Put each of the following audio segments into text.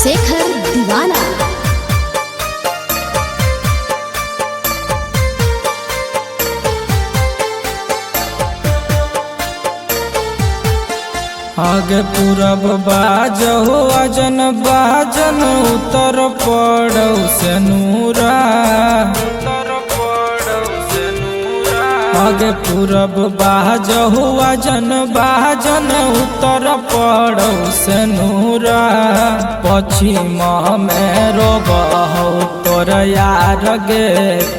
शेखर दीवाना। आगे पूरब बाजहो अजन बाजन उत्तर पड़ौ से नूरा। आगे पूरब बाजहो अजन बाजन उत्तर पड़ौ से नूरा। पश्चिम में रोबहौ तोर यार गे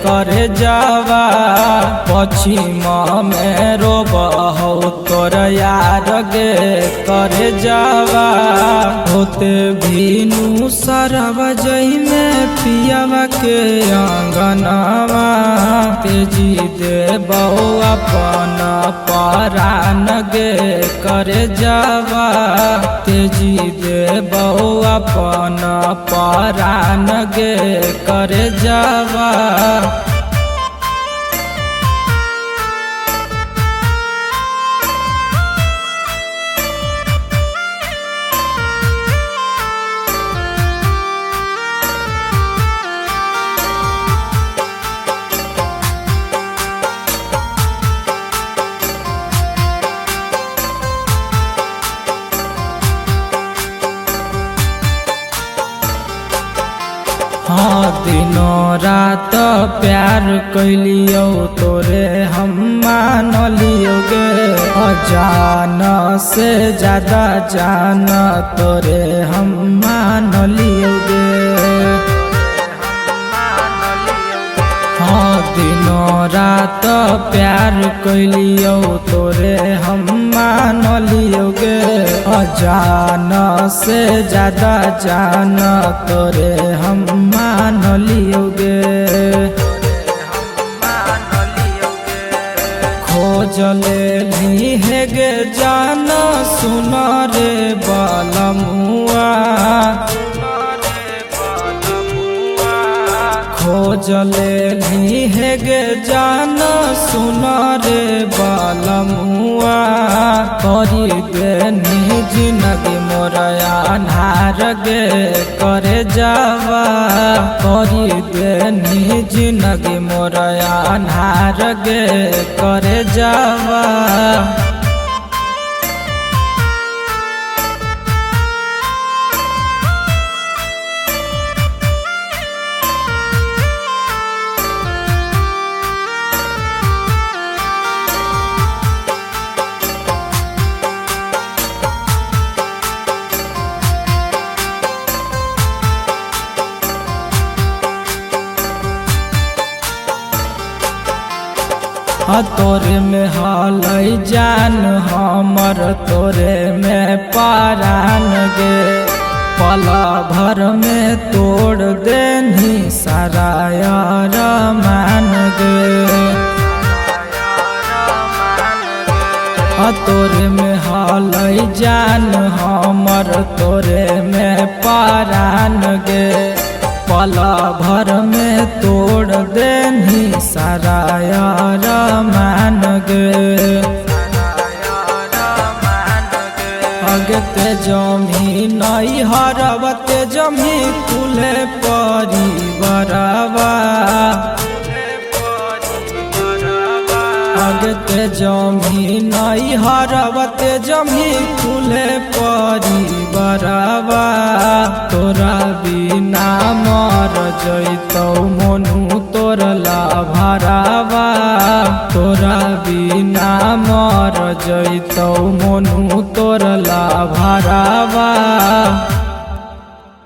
करे जावा। पश्चिम में रोबहौ तोर यार गे करे जावा। होते भीनु सरवा जई में पियावा के अंगनावा। तेजी देबौ अपन परान गे करे जावा। तेजी देबौ अपन परान गे करे जावा। हाँ दिनों रात प्यार कैलियो तोरे हम मान लियो गे। अजान से ज्यादा जान तोरे हम मान लियो गे। हाँ दिनों रात प्यार कैलियो तोरे हम मान लियो गे। अजान से ज्यादा जान तोरे हम मान लियो गे। खोज ले हे गे जान सुन रे बलमुआ। खोज ले हे गे जान सुन रे बलमुआ। करी देनी जिंदगी मोरया अन्हार गे करे जावा। करी देनी जिंदगी मोरया अन्हार गे करे जावा। तोरे में हालै जान हमर तोरे में परान गे। पल भर में तोड़ देनी सारा यार मान गे। तोरे में हालै जान हमर तोरे में परान गे। पल भर में तोड़ देनी सारा यार मान गे। अगते जमी नहीं हरबते जमी कुले परिवारवा। अगते जमी नहीं हरबते जमी कुले परिवारवा। तोरा बिना मर जैतौ मनु तोर लाभारावा। तोरा बिना मर जैतौ मनु तोर लाभारावा।